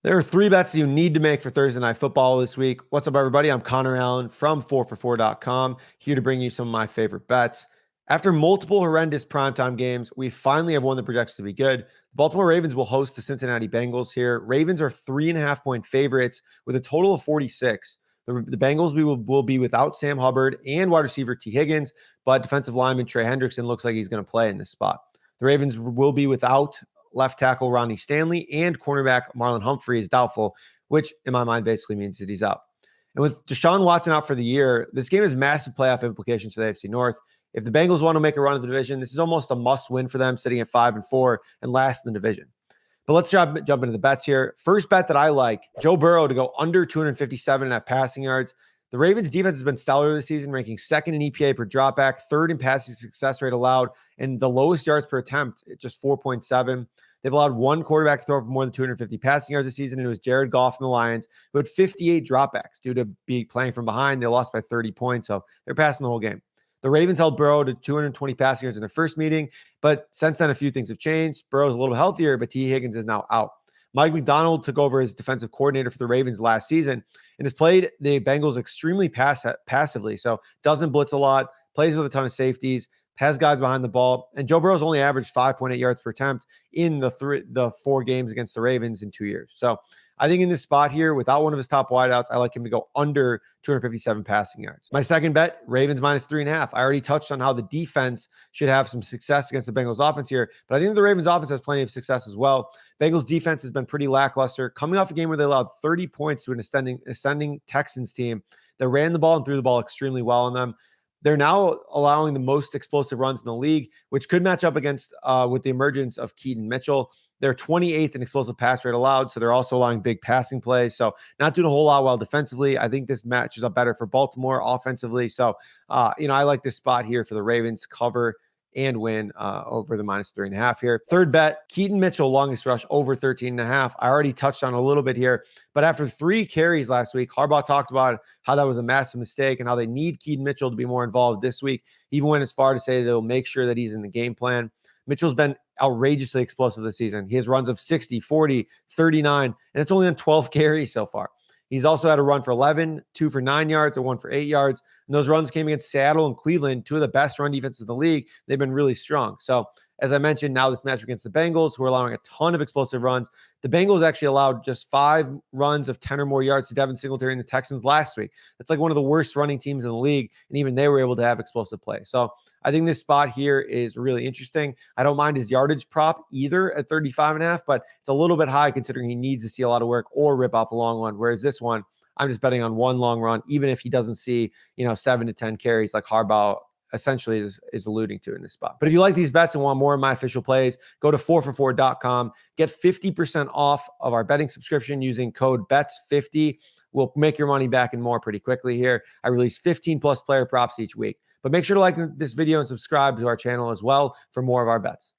There are three bets you need to make for Thursday Night Football this week. What's up, everybody? I'm Connor Allen from 4for4.com, here to bring you some of my favorite bets. After multiple horrendous primetime games, we finally have one that projects to be good. The Baltimore Ravens will host the Cincinnati Bengals here. Ravens are 3.5-point favorites with a total of 46. The Bengals will be without Sam Hubbard and wide receiver T. Higgins, but defensive lineman Trey Hendrickson looks like he's going to play in this spot. The Ravens will be without left tackle Ronnie Stanley and cornerback Marlon Humphrey is doubtful, which in my mind basically means that he's out. And with Deshaun Watson out for the year, this game has massive playoff implications for the AFC North. If the Bengals want to make a run at the division, this is almost a must-win for them, sitting at 5-4 and last in the division. But let's jump into the bets here. First bet that I like, Joe Burrow to go under 257.5 passing yards. The Ravens defense has been stellar this season, ranking second in EPA per dropback, third in passing success rate allowed, and the lowest yards per attempt at just 4.7. They've allowed one quarterback to throw for more than 250 passing yards this season, and it was Jared Goff and the Lions, who had 58 dropbacks due to be playing from behind. They lost by 30 points, so they're passing the whole game. The Ravens held Burrow to 220 passing yards in their first meeting, but since then, a few things have changed. Burrow's a little healthier, but T. Higgins is now out. Mike McDonald took over as defensive coordinator for the Ravens last season and has played the Bengals extremely passively, so doesn't blitz a lot, plays with a ton of safeties, has guys behind the ball, and Joe Burrow's only averaged 5.8 yards per attempt in the 4 games against the Ravens in 2 years. So I think in this spot here, without one of his top wideouts, I like him to go under 257 passing yards. My second bet, Ravens minus 3.5. I already touched on how the defense should have some success against the Bengals offense here, but I think the Ravens offense has plenty of success as well. Bengals defense has been pretty lackluster, coming off a game where they allowed 30 points to an ascending Texans team that ran the ball and threw the ball extremely well on them. They're now allowing the most explosive runs in the league, which could match up against with the emergence of Keaton Mitchell. They're 28th in explosive pass rate allowed, so they're also allowing big passing plays. So not doing a whole lot well defensively. I think this matches up better for Baltimore offensively. So, I like this spot here for the Ravens to cover and win over the minus 3.5 here. Third bet, Keaton Mitchell, longest rush over 13.5. I already touched on a little bit here, but after 3 carries last week, Harbaugh talked about how that was a massive mistake and how they need Keaton Mitchell to be more involved this week. He even went as far to say they'll make sure that he's in the game plan. Mitchell's been outrageously explosive this season. He has runs of 60, 40, 39, and it's only on 12 carries so far. He's also had a run for 11, 2 for 9 yards, and 1 for 8 yards. And those runs came against Seattle and Cleveland, 2 of the best run defenses in the league. They've been really strong. So, as I mentioned, now this match against the Bengals, who are allowing a ton of explosive runs. The Bengals actually allowed just 5 runs of 10 or more yards to Devin Singletary and the Texans last week. That's like one of the worst running teams in the league, and even they were able to have explosive play. So I think this spot here is really interesting. I don't mind his yardage prop either at 35.5, but it's a little bit high considering he needs to see a lot of work or rip off a long one, whereas this one, I'm just betting on one long run, even if he doesn't see, 7 to 10 carries like Harbaugh essentially is alluding to in this spot. But if you like these bets and want more of my official plays, go to 4for4.com, get 50% off of our betting subscription using code BETS50. We'll make your money back and more pretty quickly here. I release 15 plus player props each week. But make sure to like this video and subscribe to our channel as well for more of our bets.